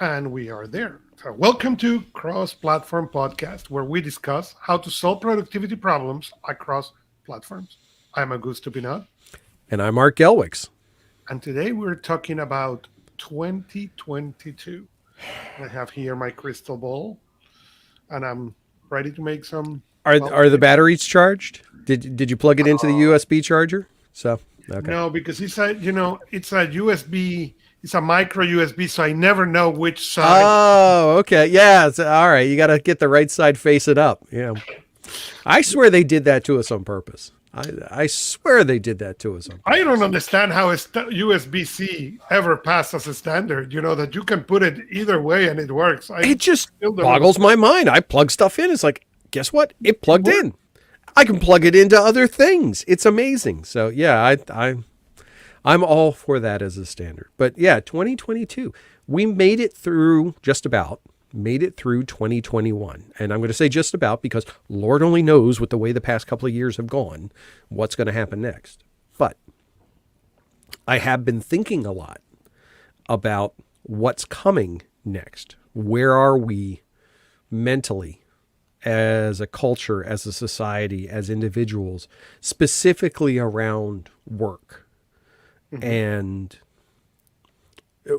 And we are there. So welcome to Cross Platform Podcast, where we discuss how to solve productivity problems across platforms. I'm Augusto Pinaud, And I'm Art Gelwicks. and today we're talking about 2022. I have here my crystal ball, and I'm ready to make some, Are the predictions. batteries charged? Did you plug it into the USB charger? So okay. No, because it's a USB, it's a micro USB, so I never know which side. Oh, okay. Yeah. All right. You got to get the right side facing up. Yeah. I swear they did that to us on purpose. I swear they did that to us on I don't purpose. understand how USB-C ever passed as a standard. That you can put it either way and it works. I It just still don't boggles understand. my mind. I plug stuff in. It's like, guess what? It It plugged works. in. I can plug it into other things. It's amazing. So yeah, I'm all for that as a standard. But yeah, 2022, we made it through just about, made it through 2021. And I'm going to say just about because Lord only knows with the way the past couple of years have gone, what's going to happen next. But I have been thinking a lot about what's coming next. Where are we mentally as a culture, as a society, as individuals, specifically around work? Mhm. And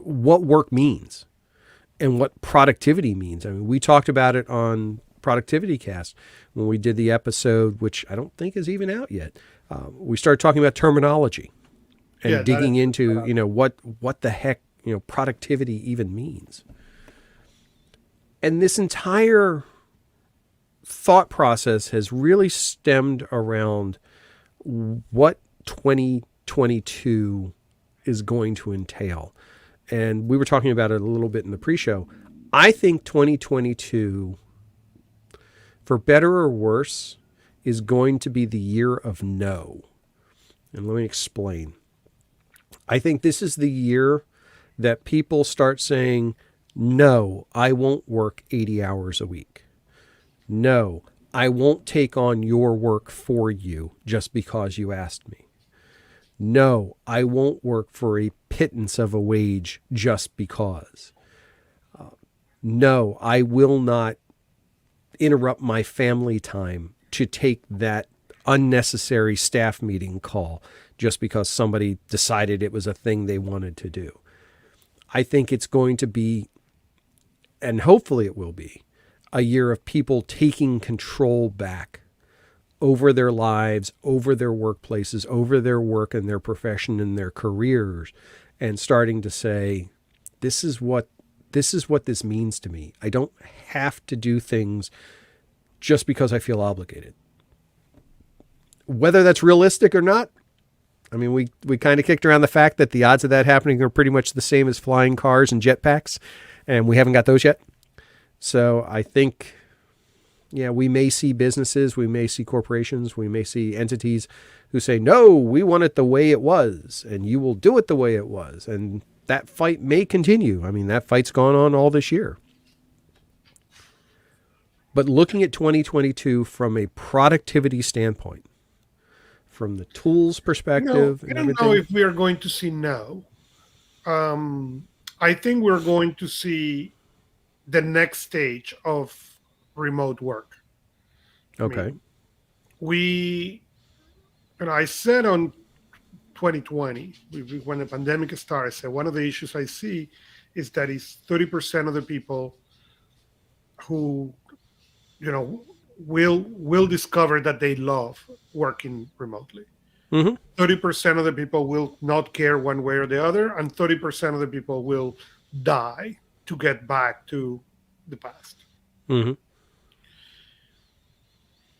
what work means and what productivity means. I mean, we talked about it on Productivity Cast when we did the episode, which I don't think is even out yet. We started talking about terminology Yeah, and that is. digging into, what the heck, productivity even means. And this entire thought process has really stemmed around what 2022 is going to entail. And we were talking about it a little bit in the pre-show. I think 2022, for better or worse, is going to be the year of no. And let me explain. I think this is the year that people start saying, no, I won't work 80 hours a week. No, I won't take on your work for you just because you asked me. No, I won't work for a pittance of a wage just because. No, I will not interrupt my family time to take that unnecessary staff meeting call just because somebody decided it was a thing they wanted to do. I think it's going to be, and hopefully it will be, a year of people taking control back over their lives, over their workplaces, over their work and their profession and their careers, and starting to say, this is what this means to me. I don't have to do things just because I feel obligated. Whether that's realistic or not, I mean, we kind of kicked around the fact that the odds of that happening are pretty much the same as flying cars and jetpacks, and we haven't got those yet. So I think, yeah, we may see businesses, we may see corporations, we may see entities who say, no, we want it the way it was, and you will do it the way it was. And that fight may continue. I mean, that fight's gone on all this year. But looking at 2022 from a productivity standpoint, from the tools perspective I and don't know everything, if we are going to see no. Um, I think we're going to see the next stage of remote work. I okay, mean, we, I said on 2020, when the pandemic started, I said one of the issues I see is that it's 30% of the people who you know will discover that they love working remotely. mm-hmm. 30% of the people will not care one way or the other, and 30% of the people will die to get back to the past. Mm-hmm.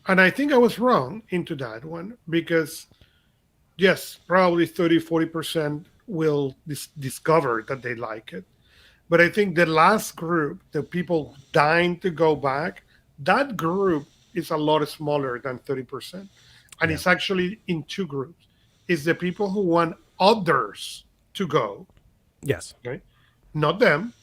And I think I was wrong into that one because, yes, probably 30-40% will discover that they like it. But I think the last group, the people dying to go back, that group is a lot smaller than 30%. And Yeah, it's actually in two groups. It's the people who want others to go, yes, okay? Not them,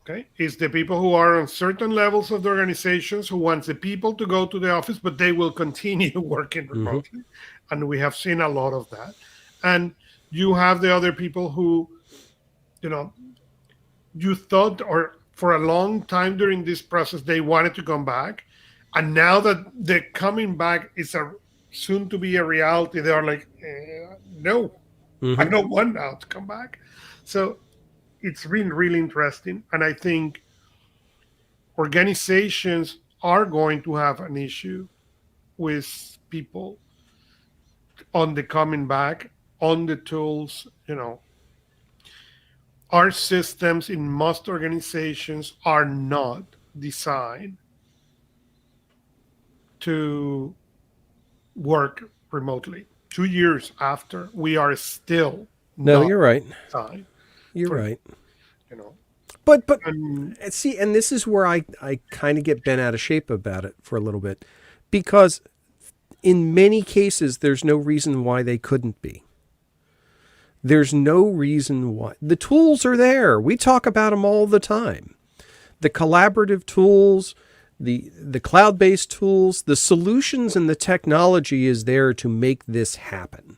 okay? It's the people who are on certain levels of the organizations who wants the people to go to the office, but they will continue working mm-hmm. remotely. And we have seen a lot of that. And you have the other people who, you know, you thought, or for a long time during this process, they wanted to come back, and now that the coming back is a soon to be a reality, they are like, no, I Hmm. don't want now to come back. So it's been really interesting, and I think organizations are going to have an issue with people on the coming back, on the tools. Our systems in most organizations are not designed to work remotely. 2 years after, we are still No, not you're right. designed You're for, right. you know, But and see, and this is where I kind of get bent out of shape about it for a little bit, because in many cases there's no reason why they couldn't be. There's no reason why. The tools are there. We talk about them all the time. The collaborative tools, the cloud-based tools, the solutions and the technology is there to make this happen.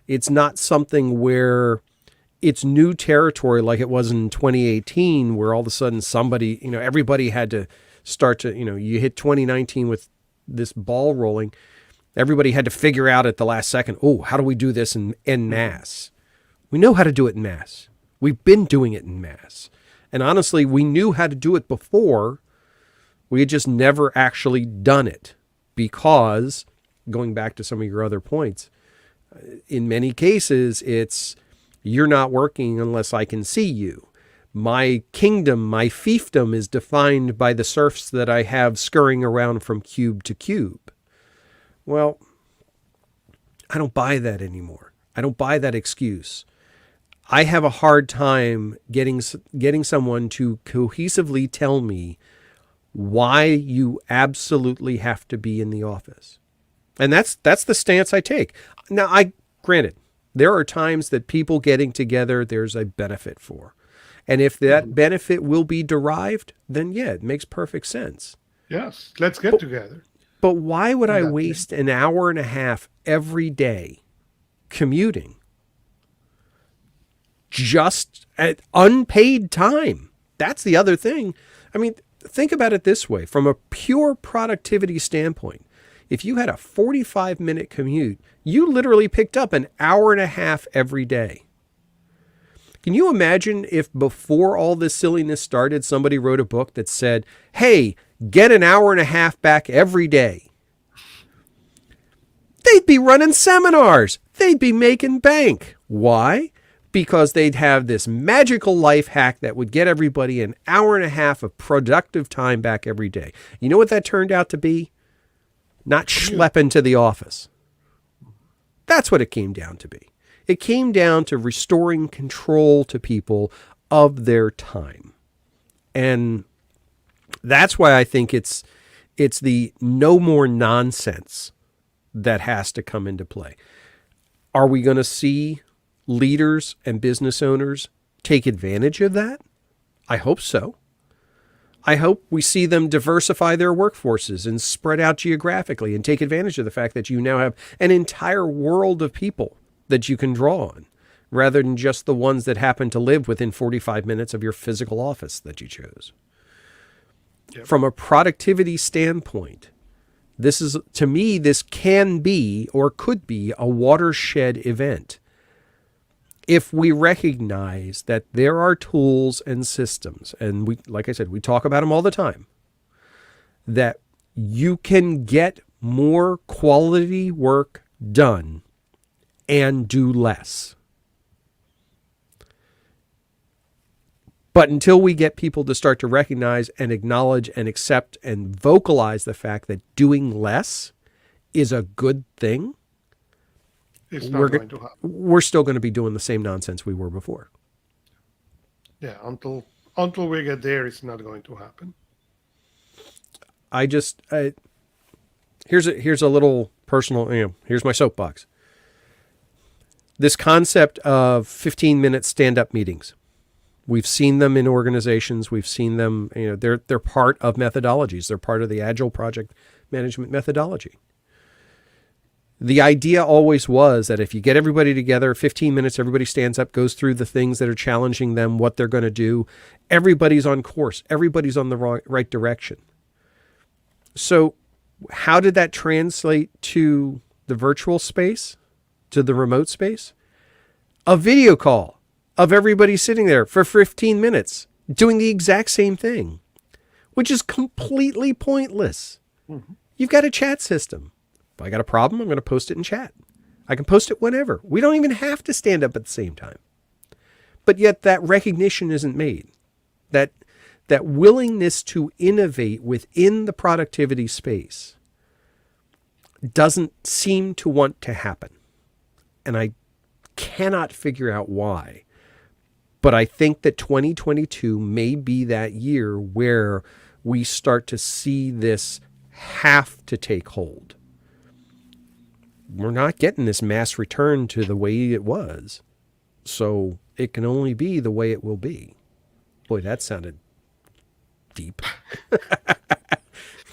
It's not something where it's new territory like it was in 2018, where all of a sudden somebody, everybody had to start to, you hit 2019 with this ball rolling. Everybody had to figure out at the last second, oh, how do we do this en masse? We know how to do it in mass. We've been doing it in mass. And honestly, we knew how to do it before. We had just never actually done it because, going back to some of your other points, in many cases, it's you're not working unless I can see you. My kingdom, my fiefdom is defined by the serfs that I have scurrying around from cube to cube. Well, I don't buy that anymore. I don't buy that excuse. I have a hard time getting someone to cohesively tell me why you absolutely have to be in the office. And that's the stance I take. Now, granted, there are times that people getting together, there's a benefit for. And if that benefit will be derived, then yeah, it makes perfect sense. yes, let's get together But why would in I that thing. waste an hour and a half every day commuting just at unpaid time? That's the other thing. I mean, think about it this way from a pure productivity standpoint. If you had a 45-minute commute, you literally picked up an hour and a half every day. Can you imagine if before all this silliness started, somebody wrote a book that said, hey, get an hour and a half back every day? They'd be running seminars. They'd be making bank. Why? Because they'd have this magical life hack that would get everybody an hour and a half of productive time back every day. You know what that turned out to be? Not Commute. schlepping to the office. That's what it came down to be. It came down to restoring control to people of their time. And that's why I think it's the no more nonsense that has to come into play. Are we going to see leaders and business owners take advantage of that? I hope so. I hope we see them diversify their workforces and spread out geographically and take advantage of the fact that you now have an entire world of people that you can draw on, rather than just the ones that happen to live within 45 minutes of your physical office that you chose. Yep. From a productivity standpoint, to me, this can be or could be a watershed event. If we recognize that there are tools and systems, and like I said, we talk about them all the time, that you can get more quality work done and do less. But until we get people to start to recognize and acknowledge and accept and vocalize the fact that doing less is a good thing, It's not going to happen. we're still going to be doing the same nonsense we were before. Yeah, until we get there, it's not going to happen. Here's a little personal, here's my soapbox. This concept of 15-minute stand-up meetings. We've seen them in organizations. We've seen them, they're part of methodologies. They're part of the Agile project management methodology. The idea always was that if you get everybody together, 15 minutes, everybody stands up, goes through the things that are challenging them, what they're going to do. Everybody's on course. Everybody's on the right direction. So how did that translate to the virtual space, to the remote space? A video call of everybody sitting there for 15 minutes doing the exact same thing, which is completely pointless. Mm-hmm. You've got a chat system. If I got a problem, I'm going to post it in chat. I can post it whenever. We don't even have to stand up at the same time. But yet that recognition isn't made. That willingness to innovate within the productivity space doesn't seem to want to happen. And I cannot figure out why. But I think that 2022 may be that year where we start to see this have to take hold. We're not getting this mass return to the way it was. So it can only be the way it will be. Boy, that sounded deep. I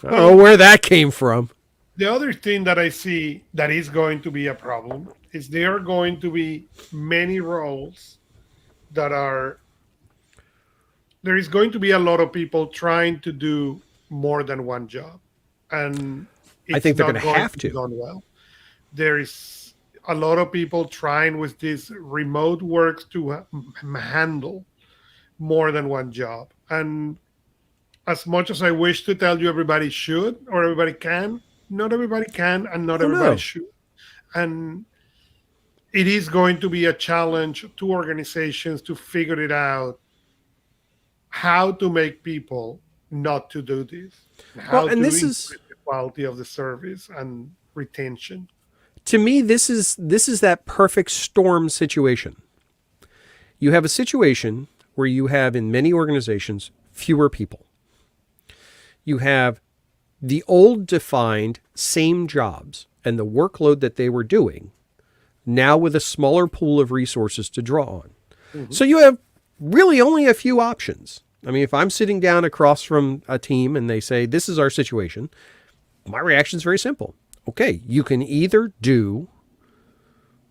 don't know where that came from. The other thing that I see that is going to be a problem is there are going to be many roles that there is going to be a lot of people trying to do more than one job. And I think they're going to have to. Done well. There is a lot of people trying with this remote work to handle more than one job. And as much as I wish to tell you everybody should or everybody can, not everybody can and not everybody should. And it is going to be a challenge to organizations to figure it out how to make people not to do this. How to increase the quality of the service and retention. To me, this is that perfect storm situation. You have a situation where you have in many organizations fewer people. You have the old defined same jobs and the workload that they were doing now with a smaller pool of resources to draw on. Mm-hmm. So you have really only a few options. I mean, if I'm sitting down across from a team and they say, this is our situation, my reaction is very simple. Okay, you can either do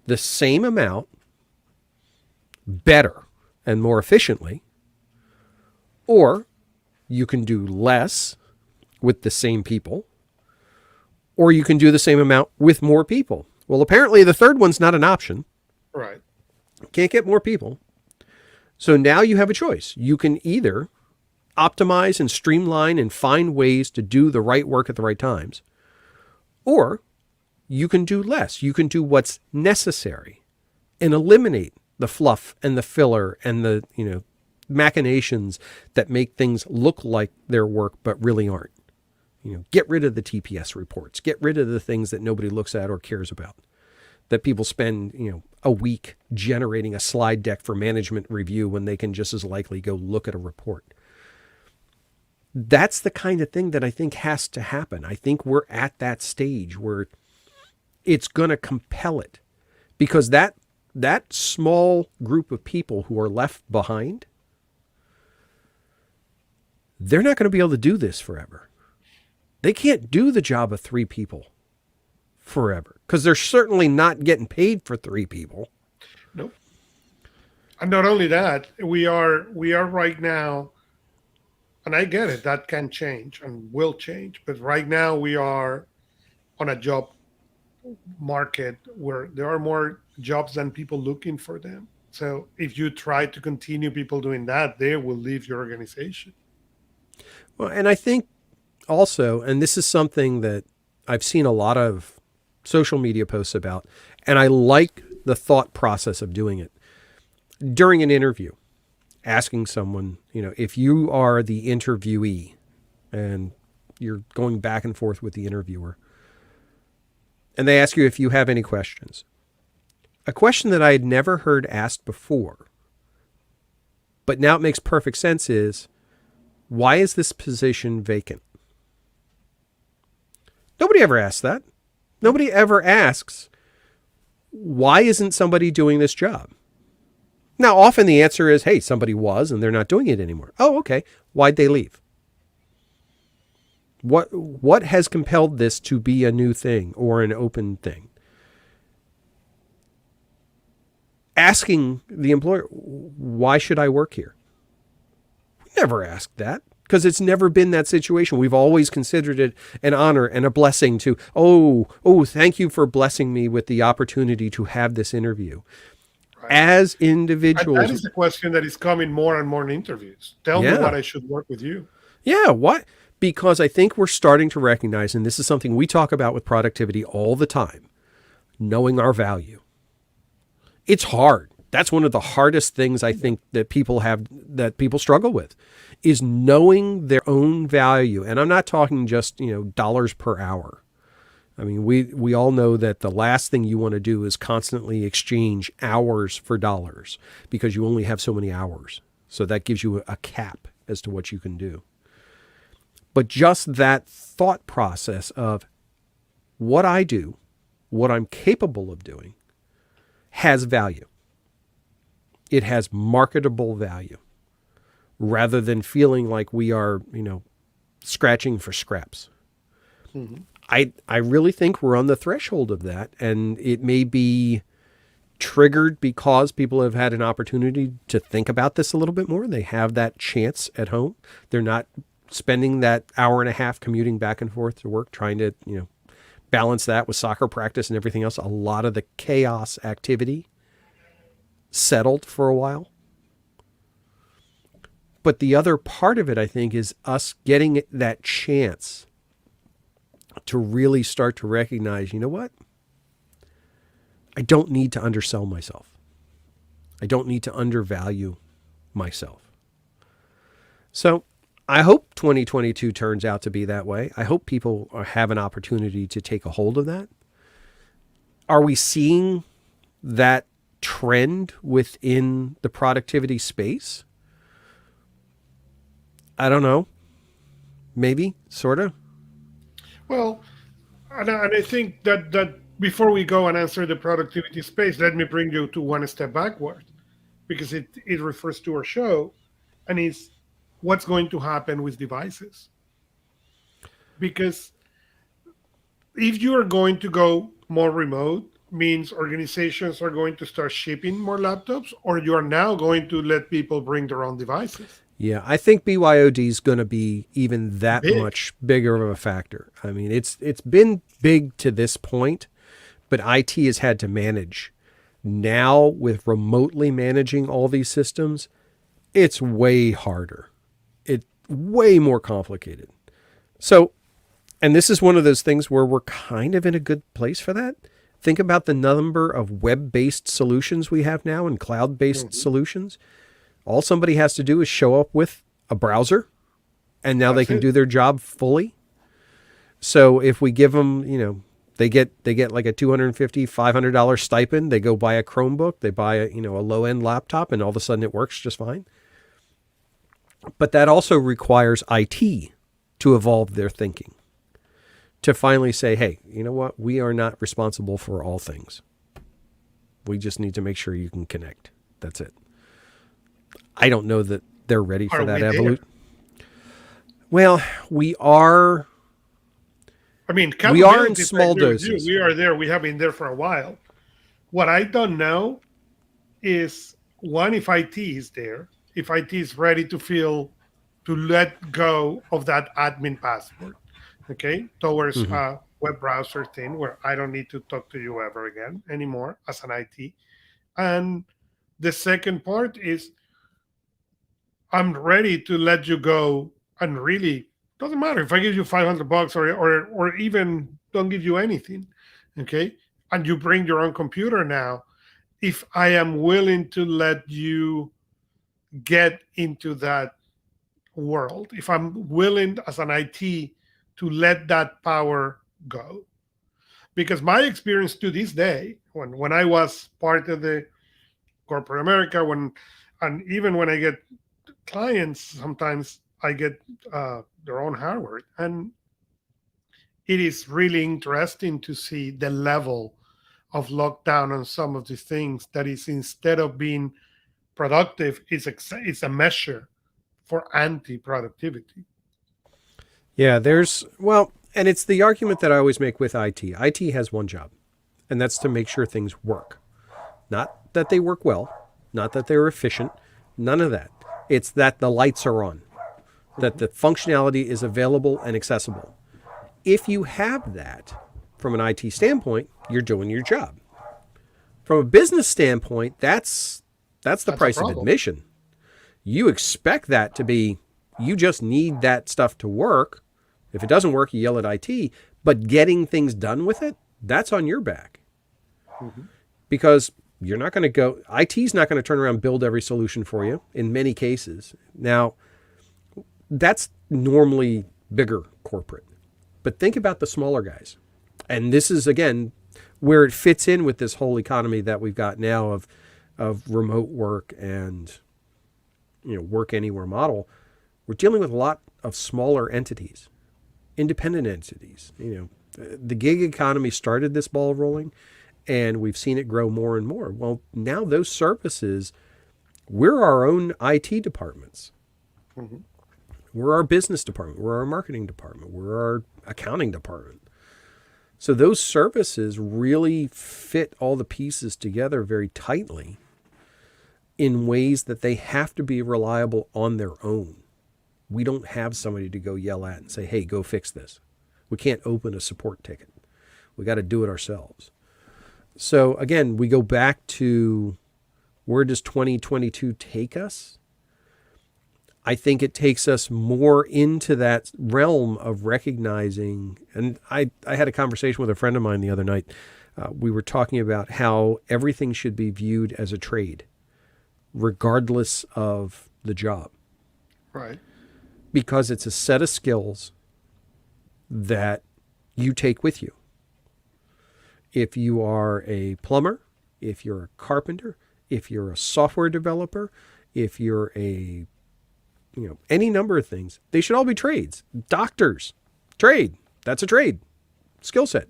the same amount better and more efficiently, or you can do less with the same people, or you can do the same amount with more people. Well, apparently the third one's not an option. Right. Can't get more people. So now you have a choice. You can either optimize and streamline and find ways to do the right work at the right times, or you can do less. You can do what's necessary and eliminate the fluff and the filler and the, machinations that make things look like their work but really aren't. Get rid of the TPS reports. Get rid of the things that nobody looks at or cares about. That people spend, a week generating a slide deck for management review when they can just as likely go look at a report. That's the kind of thing that I think has to happen. I think we're at that stage where it's going to compel it, because that small group of people who are left behind, they're not going to be able to do this forever. They can't do the job of 3 people forever, because they're certainly not getting paid for 3 people. Nope. And not only that, we are right now, and I get it, that can change and will change. But right now we are on a job market where there are more jobs than people looking for them. So if you try to continue people doing that, they will leave your organization. Well, and I think also, and this is something that I've seen a lot of social media posts about, and I like the thought process of doing it. During an interview, asking someone, if you are the interviewee and you're going back and forth with the interviewer, and they ask you if you have any questions. A question that I had never heard asked before, but now it makes perfect sense, is, why is this position vacant? Nobody ever asks that. Nobody ever asks, why isn't somebody doing this job? Now, often the answer is, hey, somebody was and they're not doing it anymore. Oh, okay. Why'd they leave? What has compelled this to be a new thing or an open thing? asking the employer, why should I work here? We never asked that because it's never been that situation. We've always considered it an honor and a blessing to, thank you for blessing me with the opportunity to have this interview. Right. As And individuals. that is the question that is coming more and more in interviews. Tell me what I should work with you. Yeah, what? Because I think we're starting to recognize, and this is something we talk about with productivity all the time, knowing our value. It's hard. That's one of the hardest things I think that people struggle with, is knowing their own value. And I'm not talking just, dollars per hour. I mean, we all know that the last thing you want to do is constantly exchange hours for dollars because you only have so many hours. So that gives you a cap as to what you can do. But just that thought process of what I do, what I'm capable of doing, has value. It has marketable value rather than feeling like we are, scratching for scraps. Mm-hmm. I really think we're on the threshold of that, and it may be triggered because people have had an opportunity to think about this a little bit more. They have that chance at home. They're not spending that hour and a half commuting back and forth to work, trying to, balance that with soccer practice and everything else. A lot of the chaos activity settled for a while. But the other part of it, I think, is us getting that chance to really start to recognize, you know what? I don't need to undersell myself. I don't need to undervalue myself. So I hope 2022 turns out to be that way. I hope people have an opportunity to take a hold of that. Are we seeing that trend within the productivity space? I don't know. Maybe, sort of. Well, and I think that before we go and answer the productivity space, let me bring you to one step backward, because it refers to our show, and is what's going to happen with devices. Because if you are going to go more remote, means organizations are going to start shipping more laptops, or you are now going to let people bring their own devices. Yeah, I think BYOD is going to be even that much bigger of a factor. I mean, it's been big to this point, but IT has had to manage. Now, with remotely managing all these systems, it's way harder. It's way more complicated. So, and this is one of those things where we're kind of in a good place for that. Think about the number of web-based solutions we have now and cloud-based solutions. All somebody has to do is show up with a browser, and now they can do their job fully. So if we give them, they get like a $250, $500 stipend. They go buy a Chromebook, they buy a low-end laptop, and all of a sudden it works just fine. But that also requires IT to evolve their thinking, to finally say, hey, you know what? We are not responsible for all things. We just need to make sure you can connect. That's it. I don't know that they're ready for that evolution. Well, we are. I mean, we are in small doses. We are there. We have been there for a while. What I don't know is, one, if IT is there, if IT is ready to let go of that admin password, okay, towards a web browser thing where I don't need to talk to you ever again anymore as an IT. And the second part is, I'm ready to let you go, and really doesn't matter if I give you $500 or even don't give you anything, okay? And you bring your own computer now. If I am willing to let you get into that world, if I'm willing as an IT to let that power go, because my experience to this day, when I was part of the corporate America, and even when I get clients, sometimes I get their own hardware, and it is really interesting to see the level of lockdown on some of these things. That is, instead of being productive, it's a measure for anti-productivity. Yeah, and it's the argument that I always make with IT. IT has one job, and that's to make sure things work, not not that they work well, not that they're efficient, none of that. It's that the lights are on, that the functionality is available and accessible. If you have that from an IT standpoint, you're doing your job. From a business standpoint, that's the price of admission. You expect that to be, you just need that stuff to work. If it doesn't work, you yell at IT. But getting things done with it, that's on your back. Mm-hmm. Because you're not going to go, IT's not going to turn around and build every solution for you in many cases. Now, that's normally bigger corporate. But think about the smaller guys. And this is, again, where it fits in with this whole economy that we've got now of remote work and work anywhere model. We're dealing with a lot of smaller entities, independent entities. The gig economy started this ball rolling, and we've seen it grow more and more. Well, now those services, we're our own IT departments. Mm-hmm. We're our business department. We're our marketing department. We're our accounting department. So those services really fit all the pieces together very tightly in ways that they have to be reliable on their own. We don't have somebody to go yell at and say, hey, go fix this. We can't open a support ticket. We got to do it ourselves. So again, we go back to, where does 2022 take us? I think it takes us more into that realm of recognizing, and I had a conversation with a friend of mine the other night. We were talking about how everything should be viewed as a trade, regardless of the job. Right. Because it's a set of skills that you take with you. If you are a plumber, if you're a carpenter, if you're a software developer, if you're a any number of things, they should all be trades. Doctors, trade. That's a trade. Skill set.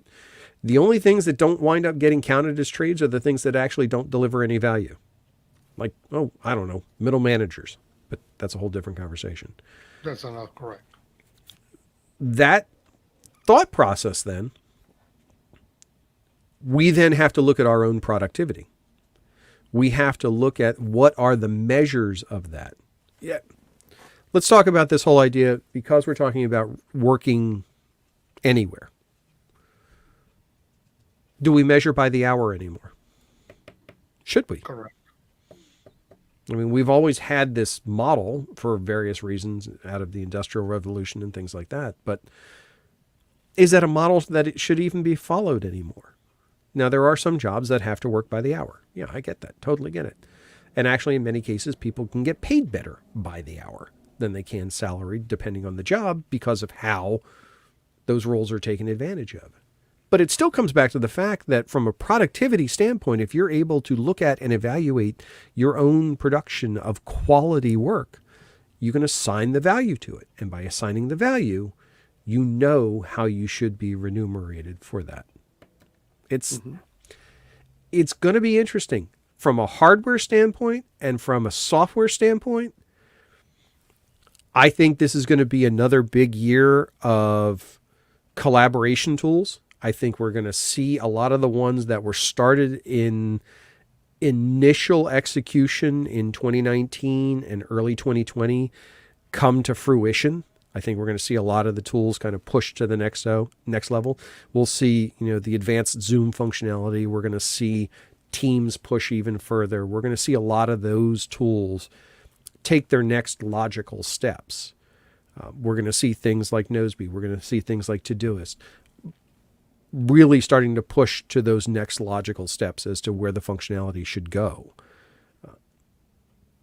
The only things that don't wind up getting counted as trades are the things that actually don't deliver any value. Like, I don't know, middle managers. But that's a whole different conversation. That's not correct. That thought process then, we then have to look at our own productivity. We have to look at what are the measures of that. Yeah. Let's talk about this whole idea, because we're talking about working anywhere. Do we measure by the hour anymore? Should we? Correct. I mean, we've always had this model for various reasons out of the Industrial Revolution and things like that. But is that a model that it should even be followed anymore? Now, there are some jobs that have to work by the hour. Yeah, I get that. Totally get it. And actually, in many cases, people can get paid better by the hour than they can salaried, depending on the job, because of how those roles are taken advantage of. But it still comes back to the fact that from a productivity standpoint, if you're able to look at and evaluate your own production of quality work, you can assign the value to it. And by assigning the value, you know how you should be remunerated for that. It's going to be interesting from a hardware standpoint and from a software standpoint. I think this is going to be another big year of collaboration tools. I think we're going to see a lot of the ones that were started in initial execution in 2019 and early 2020 come to fruition. I think we're going to see a lot of the tools kind of push to the next level. We'll see, the advanced Zoom functionality. We're going to see Teams push even further. We're going to see a lot of those tools take their next logical steps. We're going to see things like Noseby. We're going to see things like Todoist really starting to push to those next logical steps as to where the functionality should go.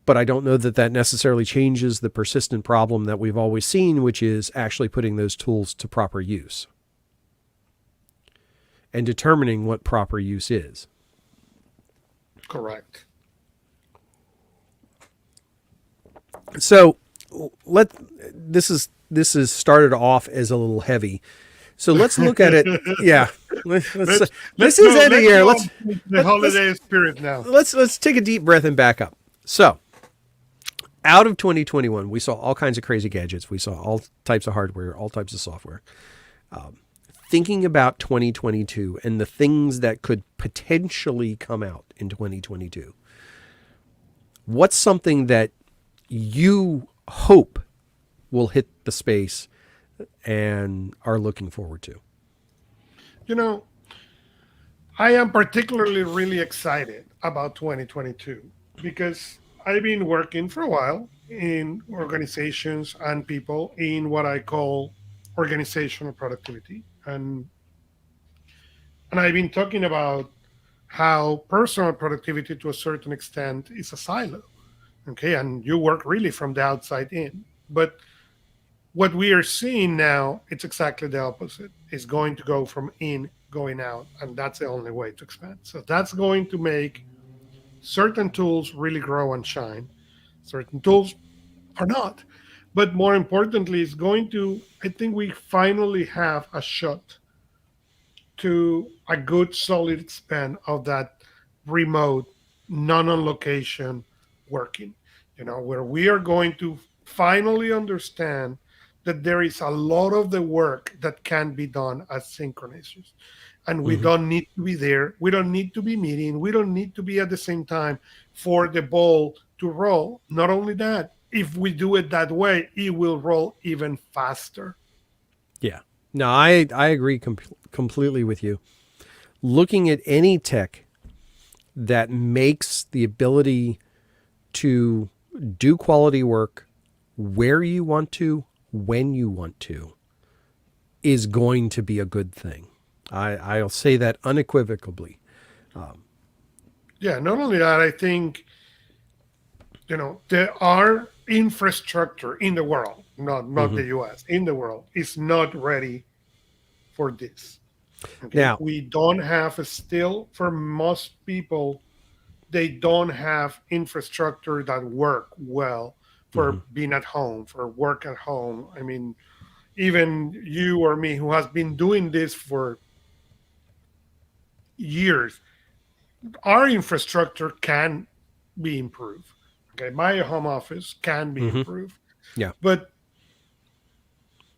But I don't know that that necessarily changes the persistent problem that we've always seen, which is actually putting those tools to proper use and determining what proper use is. Correct. So this is started off as a little heavy. So let's look at it. Yeah. This is end of year. The holiday spirit now. Let's take a deep breath and back up. So out of 2021, we saw all kinds of crazy gadgets. We saw all types of hardware, all types of software. thinking about 2022 and the things that could potentially come out in 2022, what's something that you hope will hit the space and are looking forward to? You know, I am particularly really excited about 2022 because I've been working for a while in organizations and people in what I call organizational productivity. And I've been talking about how personal productivity to a certain extent is a silo. Okay. And you work really from the outside in. But what we are seeing now, it's exactly the opposite. It's going to go from in going out, and that's the only way to expand. So that's going to make certain tools really grow and shine. Certain tools are not. But more importantly, it's going to, I think we finally have a shot to a good solid span of that remote, non on location working, where we are going to finally understand that there is a lot of the work that can be done as synchronizers. And we Mm-hmm. don't need to be there. We don't need to be meeting. We don't need to be at the same time for the ball to roll. Not only that, if we do it that way, it will roll even faster. Yeah. No, I agree completely with you. Looking at any tech that makes the ability to do quality work where you want to, when you want to, is going to be a good thing. I'll say that unequivocally. Yeah, not only that, I think, there are infrastructure in the world, not Mm-hmm. the US, in the world, is not ready for this. Okay. Now, We don't have still, for most people, they don't have infrastructure that work well mm-hmm. for being at home, for work at home. I mean, even you or me who has been doing this for years, our infrastructure can be improved. Okay, my home office can be Mm-hmm. improved. Yeah. But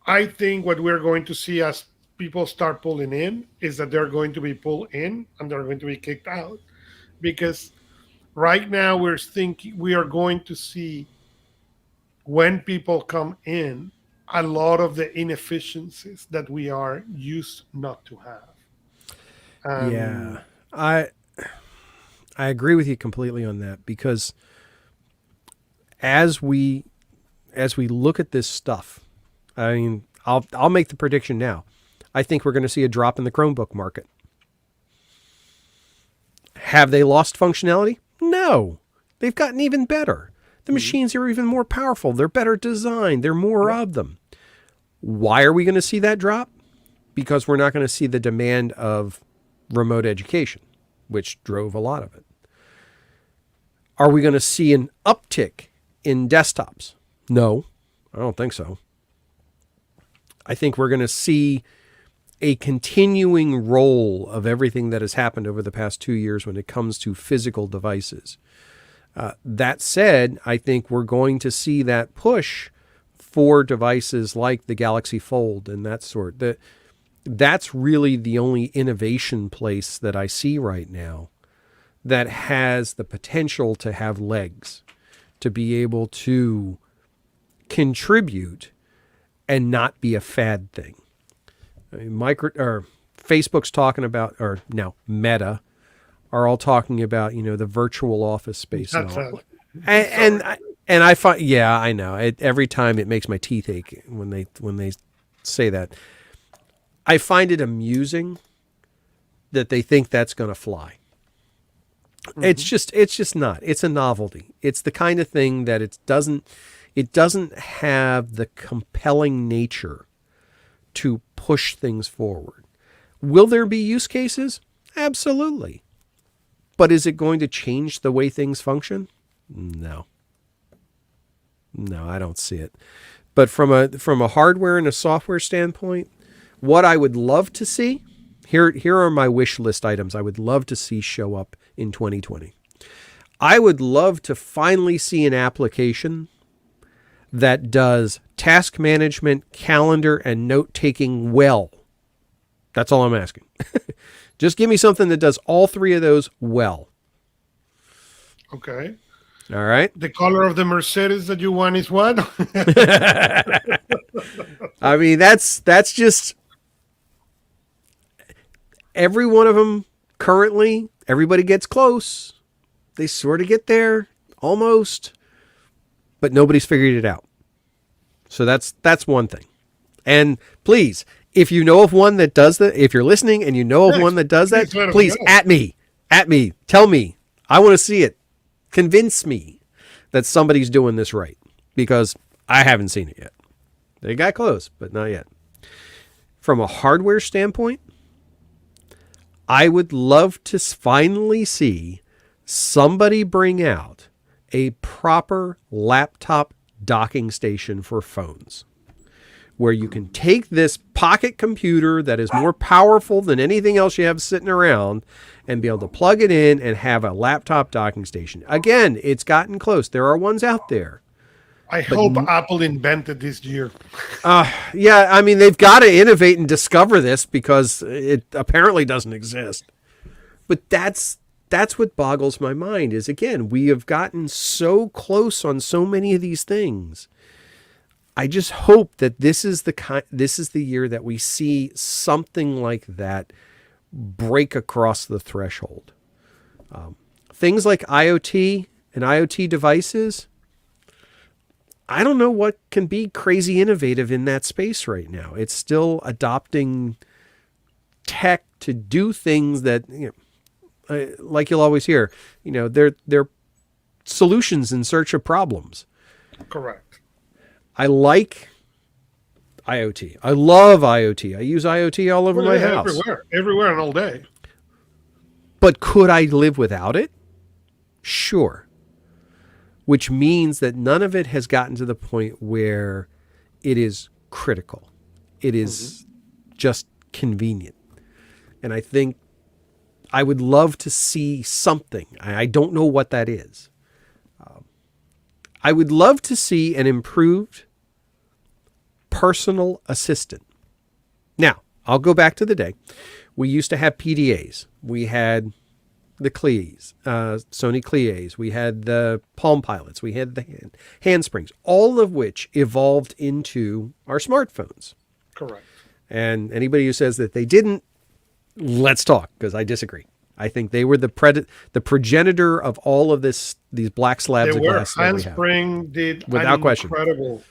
I think what we're going to see as people start pulling in is that they're going to be pulled in and they're going to be kicked out. Because right now we're thinking we are going to see when people come in a lot of the inefficiencies that we are used not to have. Yeah. And I I agree with you completely on that because as we look at this stuff, I mean, I'll make the prediction now. I think we're going to see a drop in the Chromebook market. Have they lost functionality? No. They've gotten even better. The Mhm. machines are even more powerful. They're better designed. There are more Yeah. of them. Why are we going to see that drop? Because we're not going to see the demand of remote education, which drove a lot of it. Are we going to see an uptick in desktops? No, I don't think so. I think we're going to see a continuing role of everything that has happened over the past 2 years when it comes to physical devices. That said, I think we're going to see that push for devices like the Galaxy Fold and that sort. That's really the only innovation place that I see right now that has the potential to have legs, to be able to contribute and not be a fad thing. I mean, Facebook's talking about, or now Meta, are all talking about, the virtual office space and That's all. a And sorry. and I find, yeah, I know. Every time it makes my teeth ache when they say that. I find it amusing that they think that's going to fly. Mhm. It's just not. It's a novelty. It's the kind of thing that it doesn't have the compelling nature to push things forward. Will there be use cases? Absolutely. But is it going to change the way things function? No. No, I don't see it. But from a hardware and a software standpoint, what I would love to see, here are my wish list items I would love to see show up in 2020. I would love to finally see an application that does task management, calendar, and note taking well. That's all I'm asking. Just give me something that does all three of those well. Okay. All right. The color of the Mercedes that you want is what? I mean, that's just every one of them currently. Everybody gets close. They sort of get there almost, but nobody's figured it out. So that's one thing. And please, if you know of one that does that, if you're listening and you know of Yes, one that does that, please let us please know. at me, tell me. I want to see it. Convince me that somebody's doing this right, because I haven't seen it yet. They got close, but not yet. From a hardware standpoint, I would love to finally see somebody bring out a proper laptop docking station for phones, where you can take this pocket computer that is more powerful than anything else you have sitting around and be able to plug it in and have a laptop docking station. Again, it's gotten close. There are ones out there. I hope Apple invented this year. Yeah, I mean, they've got to innovate and discover this, because it apparently doesn't exist. But that's what boggles my mind is, again, we have gotten so close on so many of these things. I just hope that this is the year that we see something like that break across the threshold. Things like IoT and IoT devices, I don't know what can be crazy innovative in that space right now. It's still adopting tech to do things that, like you'll always hear, they're solutions in search of problems. Correct. I like IoT. I love IoT. I use IoT all over my house. Everywhere and all day. But could I live without it? Sure. Which means that none of it has gotten to the point where it is critical. It is just convenient. And I think I would love to see something. I don't know what that is. I would love to see an improved personal assistant. Now, I'll go back to the day. We used to have PDAs. We had the Cleas, Sony Cleas. We had the Palm Pilots. We had the handsprings, all of which evolved into our smartphones. Correct. And anybody who says that they didn't, let's talk, because I disagree. I think they were the progenitor of all of these black slabs of glass. Handspring did without question incredible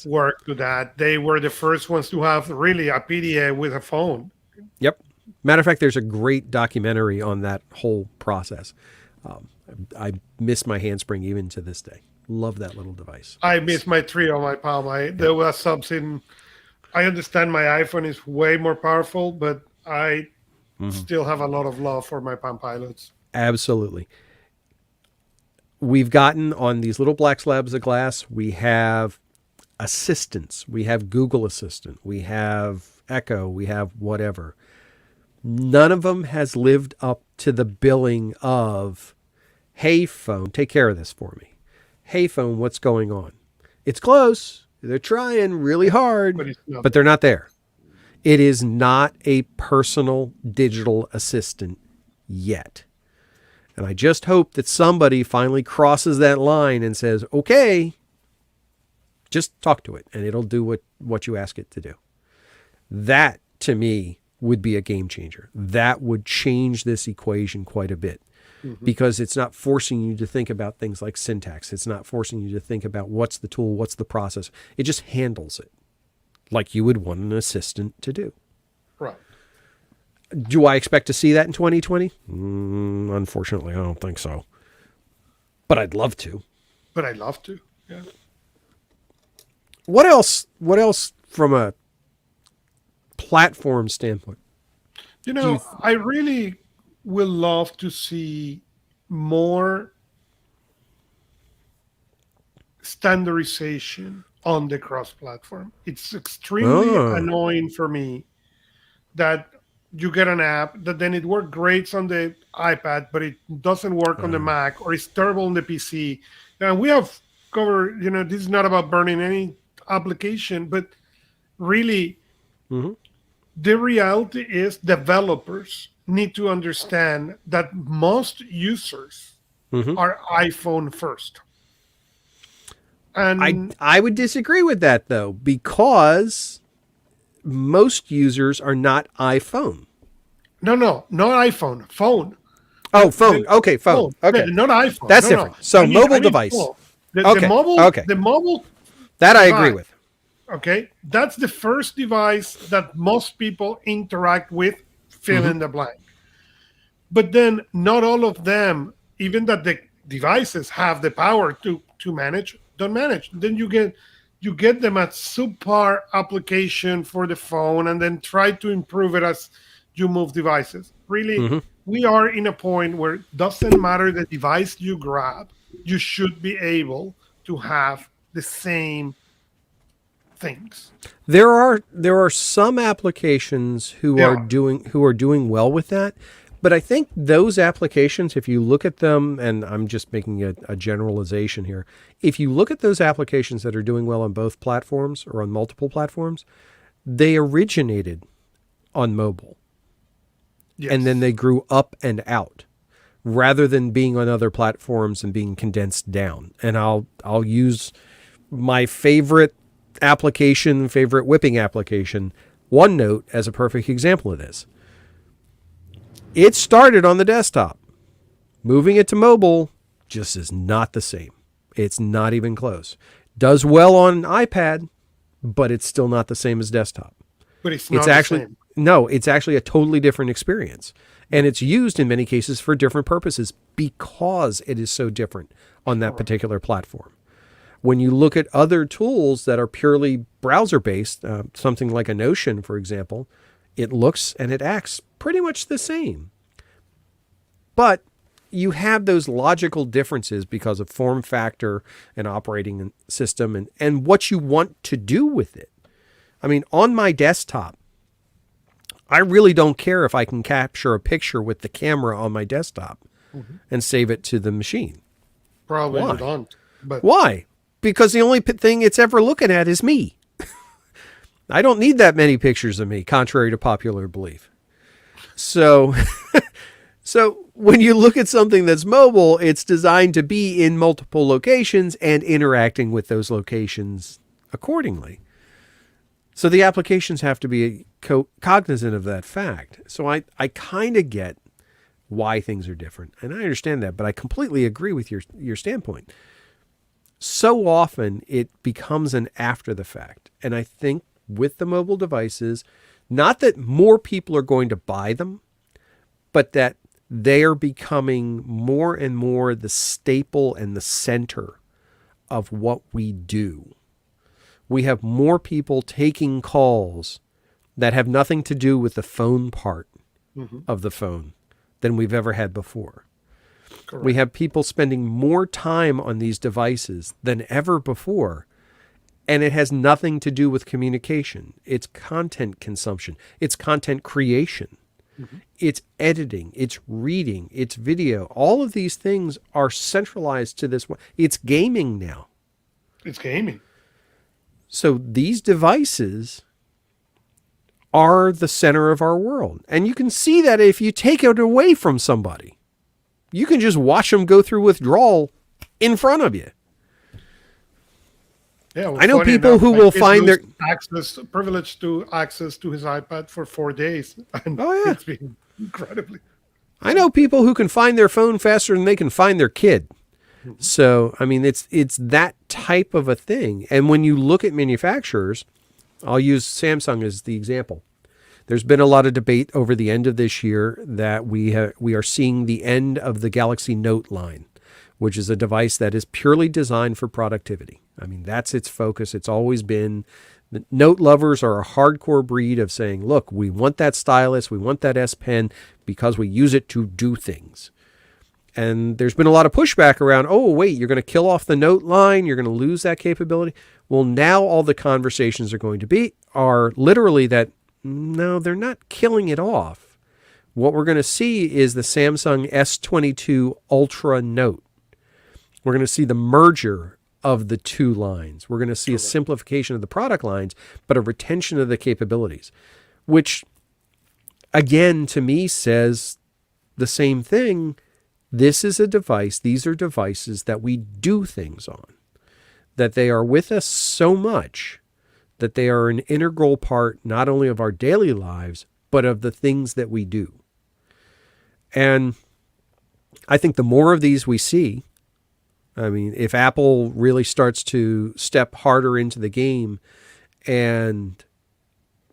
work to that. They were the first ones to have really a PDA with a phone. Yep. Matter of fact, there's a great documentary on that whole process. I miss my handspring even to this day. Love that little device. I miss my tree on my palm. There was something. I understand my iPhone is way more powerful, but I still have a lot of love for my Palm Pilots. Absolutely. We've gotten on these little black slabs of glass, we have assistants. We have Google Assistant. We have Echo. We have whatever. None of them has lived up to the billing of, hey, phone, take care of this for me. Hey, phone, what's going on? It's close. They're trying really hard, but they're not there. It is not a personal digital assistant yet. And I just hope that somebody finally crosses that line and says, okay, just talk to it and it'll do what you ask it to do. That, to me, would be a game changer. That would change this equation quite a bit, because it's not forcing you to think about things like syntax. It's not forcing you to think about what's the tool, what's the process. It just handles it like you would want an assistant to do. Right. Do I expect to see that in 2020? Unfortunately, I don't think so. But I'd love to. Yeah. What else from a platform standpoint? I really will love to see more standardization on the cross-platform. It's extremely annoying for me that you get an app that then it works great on the iPad, but it doesn't work on the Mac, or it's terrible on the PC. And we have covered, this is not about burning any application, but really The reality is developers need to understand that most users Hmm. are iPhone first. I And I would disagree with that though, because most users are not iPhone. no, not iPhone, phone. Oh, phone. The Okay, phone. phone, Okay, not iPhone. that's No. different. So I mobile need device. phone. Okay, okay, The mobile that I agree device. with. Okay, that's the first device that most people interact with. Fill Hmm. in the blank. But then not all of them, even that the devices have the power to manage, don't manage. Then you get them at subpar application for the phone, and then try to improve it as you move devices. Really, Hmm. we are in a point where it doesn't matter the device you grab, you should be able to have the same things. There are some applications They are. who are doing well with that, but I think those applications, if you look at them, and I'm just making a generalization here, if you look at those applications that are doing well on both platforms or on multiple platforms, they originated on mobile and then Yes. they grew up and out rather than being on other platforms and being condensed down. And I'll use my favorite whipping application, OneNote, as a perfect example of this. It started on the desktop. Moving it to mobile just is not the same. It's not even close. Does well on iPad, but it's still not the same as desktop. But it's It's not the actually same. no, it's actually a totally different experience. And it's used in many cases for different purposes because it is so different on that Correct. particular platform. When you look at other tools that are purely browser based, something like a Notion, for example, it looks and it acts pretty much the same. But you have those logical differences because of form factor and operating system and what you want to do with it. I mean, on my desktop, I really don't care if I can capture a picture with the camera on my desktop Mhm. and save it to the machine. Probably you Why? don't. But Why? Because the only thing it's ever looking at is me. I don't need that many pictures of me, contrary to popular belief. So, so when you look at something that's mobile, it's designed to be in multiple locations and interacting with those locations accordingly. So the applications have to be cognizant of that fact. So I kind of get why things are different. And I understand that, but I completely agree with your standpoint. So often it becomes an after the fact. And I think with the mobile devices, not that more people are going to buy them, but that they are becoming more and more the staple and the center of what we do. We have more people taking calls that have nothing to do with the phone part mhm, of the phone than we've ever had before. We correct. have people spending more time on these devices than ever before, and it has nothing to do with communication. It's content consumption, it's content creation, Mhm. it's editing, it's reading, it's video. All of these things are centralized to this one. It's gaming now. It's gaming. So these devices are the center of our world. And you can see that if you take it away from somebody. You can just watch them go through withdrawal in front of you. Yeah, well, I know funny people enough, who my will kid find their... privilege to access to his iPad for 4 days, and Oh, yeah. it's been incredibly. I know people who can find their phone faster than they can find their kid. Mhm. So, I mean, it's that type of a thing. And when you look at manufacturers, I'll use Samsung as the example. There's been a lot of debate over the end of this year that we are seeing the end of the Galaxy Note line, which is a device that is purely designed for productivity. I mean, that's its focus. It's always been. The Note lovers are a hardcore breed of saying, look, we want that stylus, we want that S Pen because we use it to do things. And there's been a lot of pushback around, oh, wait, you're going to kill off the Note line, you're going to lose that capability. Well, now all the conversations are literally that, no, they're not killing it off. What we're going to see is the Samsung S22 Ultra Note. We're going to see the merger of the two lines. We're going to see a Correct. simplification of the product lines, but a retention of the capabilities. which again to me says the same thing. This is a device, these are devices that we do things on, that they are with us so much that they are an integral part not only of our daily lives, but of the things that we do. And I think the more of these we see, I mean, if Apple really starts to step harder into the game, and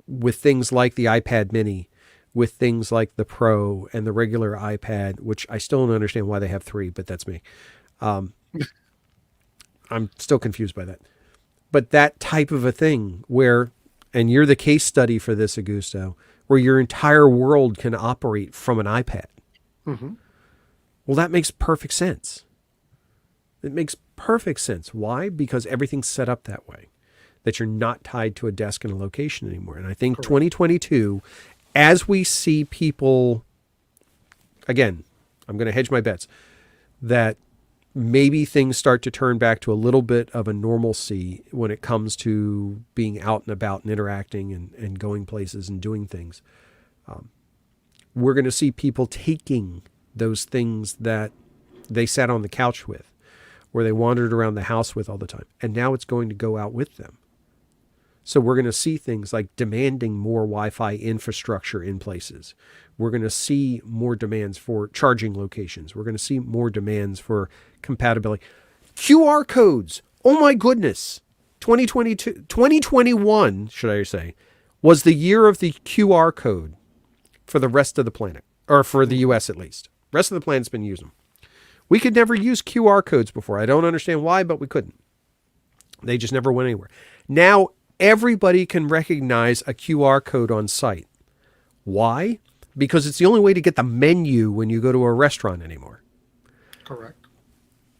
with things like the iPad mini, with things like the Pro and the regular iPad, which I still don't understand why they have 3, but that's me. I'm still confused by that. But that type of a thing where, and you're the case study for this, Augusto, where your entire world can operate from an iPad. Mm-hmm. Well, that makes perfect sense. It makes perfect sense. Why? Because everything's set up that way, that you're not tied to a desk and a location anymore. And I think Correct. 2022, as we see people, again, I'm going to hedge my bets, that maybe things start to turn back to a little bit of a normalcy when it comes to being out and about and interacting and going places and doing things. We're going to see people taking those things that they sat on the couch with, or they wandered around the house with all the time, and now it's going to go out with them. So we're going to see things like demanding more Wi-Fi infrastructure in places. We're going to see more demands for charging locations. We're going to see more demands for compatibility. QR codes. Oh my goodness. 2021, should I say, was the year of the QR code for the rest of the planet, or for the US at least. Rest of the planet's been using them. We could never use QR codes before. I don't understand why, but we couldn't. They just never went anywhere. Now everybody can recognize a QR code on site. Why? Because it's the only way to get the menu when you go to a restaurant anymore. Correct.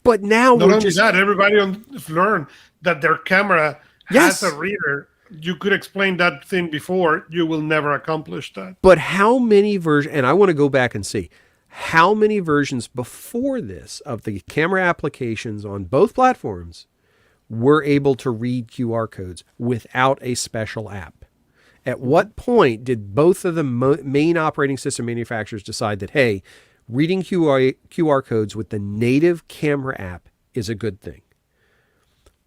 But now Not we're only just... that, everybody learned that their camera Yes. has a reader. You could explain that thing before. You will never accomplish that. But how many versions, and I want to go back and see, how many versions before this of the camera applications on both platforms were able to read QR codes without a special app? At what point did both of the main operating system manufacturers decide that, hey, reading QR codes with the native camera app is a good thing?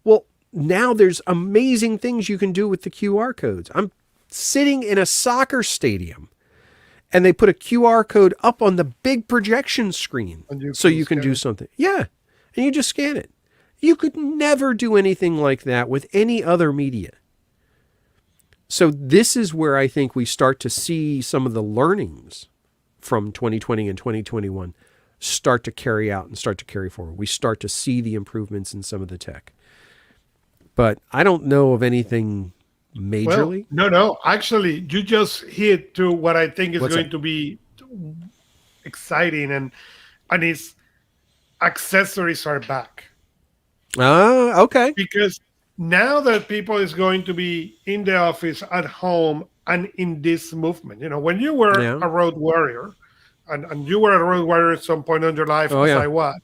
Well, now there's amazing things you can do with the QR codes. I'm sitting in a soccer stadium and they put a QR code up on the big projection screen so you can do something. Yeah. And you just scan it. You could never do anything like that with any other media. So this is where I think we start to see some of the learnings from 2020 and 2021 start to carry out and start to carry forward. We start to see the improvements in some of the tech. But I don't know of anything majorly. Well, no. Actually, you just hit to what I think is going to be exciting, and it's accessories are back. Okay. Because now that people is going to be in the office, at home, and in this movement, when you were a road warrior, and you were a road warrior at some point in your life, I was,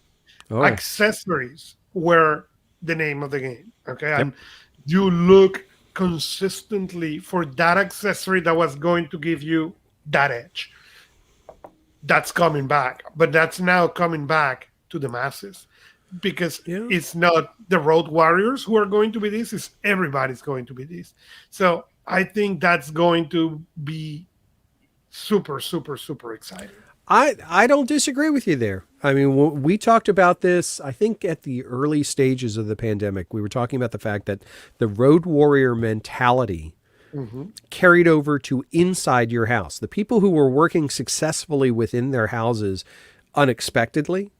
accessories were the name of the game. Okay. Yep. And you look consistently for that accessory that was going to give you that edge. That's coming back, but that's now coming back to the masses, because it's not the road warriors who are going to be this, it's everybody's going to be this. So I think that's going to be super, super, super exciting. I don't disagree with you there. I mean, we talked about this, I think, at the early stages of the pandemic. We were talking about the fact that the road warrior mentality carried over to inside your house. The people who were working successfully within their houses unexpectedly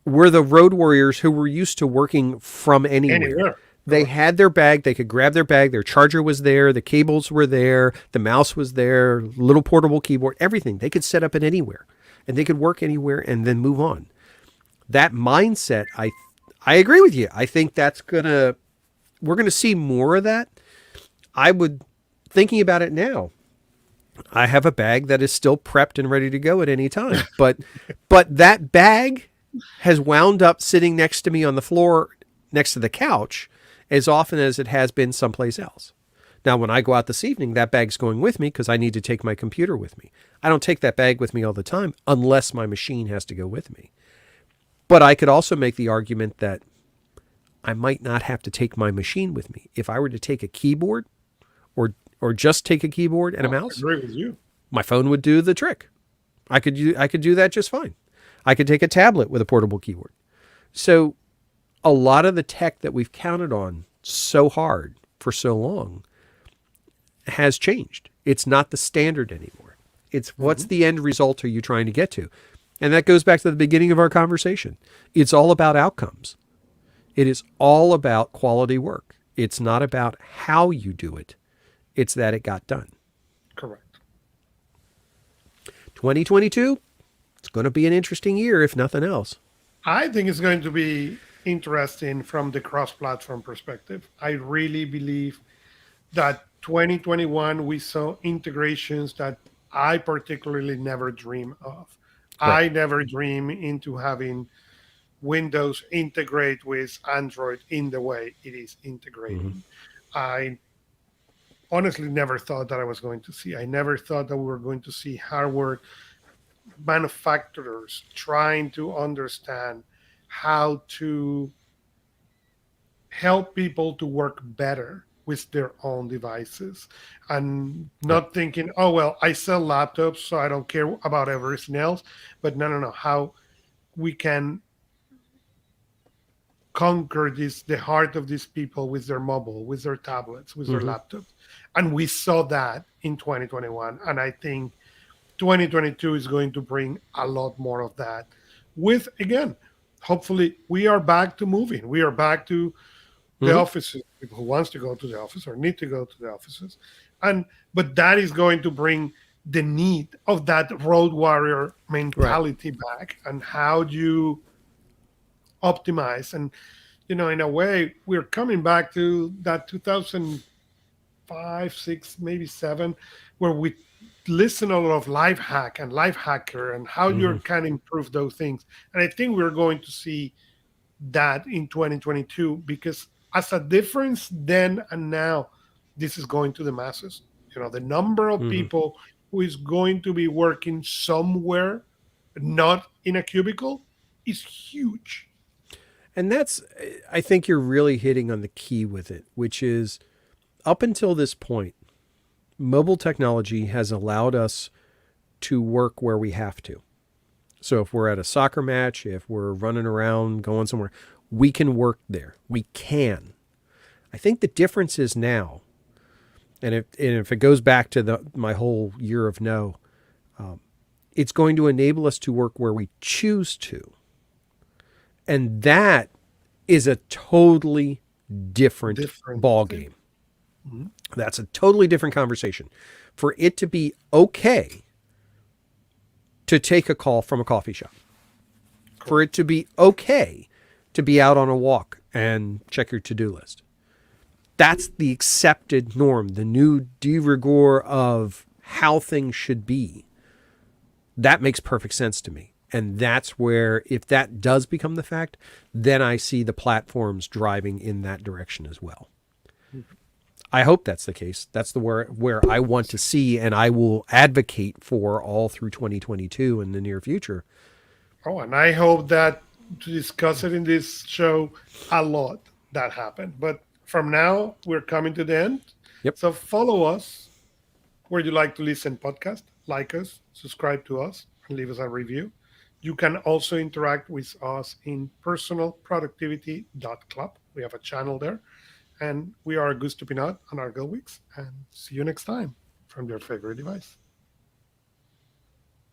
were the road warriors who were used to working from anywhere. They had their bag. They could grab their bag. Their charger was there. The cables were there. The mouse was there. Little portable keyboard, everything. They could set up it anywhere, and they could work anywhere and then move on. That mindset, I agree with you. I think we're going to see more of that. Thinking about it now, I have a bag that is still prepped and ready to go at any time. But that bag has wound up sitting next to me on the floor next to the couch as often as it has been someplace else. Now, when I go out this evening, that bag's going with me because I need to take my computer with me. I don't take that bag with me all the time unless my machine has to go with me. But I could also make the argument that I might not have to take my machine with me. If I were to take a keyboard or just take a keyboard and a Oh, I mouse, agree with you. my phone would do the trick. I could do that just fine. I could take a tablet with a portable keyboard. So a lot of the tech that we've counted on so hard for so long has changed. It's not the standard anymore. It's what's the end result are you trying to get to? And that goes back to the beginning of our conversation. It's all about outcomes. It is all about quality work. It's not about how you do it. It's that it got done. Correct. 2022, it's going to be an interesting year if nothing else. I think it's going to be interesting from the cross-platform perspective. I really believe that 2021 we saw integrations that I particularly never dream of. Right. I never dream into having Windows integrate with Android in the way it is Mm-hmm. integrating. I honestly never thought that I was going to see. I never thought that we were going to see hardware manufacturers trying to understand how to help people to work better with their own devices and Right. not thinking, oh, well, I sell laptops, so I don't care about everything else. But no, no, no. How we can conquer the heart of these people with their mobile, with their tablets, with their Mm-hmm. laptops. And we saw that in 2021. And I think 2022 is going to bring a lot more of that. With, again, hopefully we are back to moving. We are back to the Mm-hmm. offices, people who wants to go to the office or need to go to the offices. And but that is going to bring the need of that road warrior Right. mentality back, and how do you optimize. And in a way we're coming back to that 2005, 6, maybe 7, where we listen a lot of life hack and life hacker and how you Mm-hmm. can improve those things. And I think we're going to see that in 2022, because as a difference then and now, this is going to the masses. The number of Mm-hmm. people who is going to be working somewhere, not in a cubicle, is huge. And that's, I think you're really hitting on the key with it, which is up until this point, mobile technology has allowed us to work where we have to. So if we're at a soccer match, if we're running around, going somewhere, we can work there. We can. I think the difference is now, and if it goes back to my whole year of no, it's going to enable us to work where we choose to. And that is a totally different Different ball thing. game. Mhm. That's a totally different conversation. For it to be okay to take a call from a coffee shop, for it to be okay to be out on a walk and check your to-do list. That's the accepted norm, the new de rigueur of how things should be. That makes perfect sense to me. And that's where, if that does become the fact, then I see the platforms driving in that direction as well. I hope that's the case. That's the where I want to see, and I will advocate for all through 2022 in the near future. Oh, and I hope that to discuss it in this show a lot that happened. But from now, we're coming to the end. Yep. So follow us where you like to listen podcast, like us, subscribe to us, and leave us a review. You can also interact with us in personalproductivity.club. We have a channel there. And we are Augusto Pinaud and Art Gelwicks. And see you next time from your favorite device.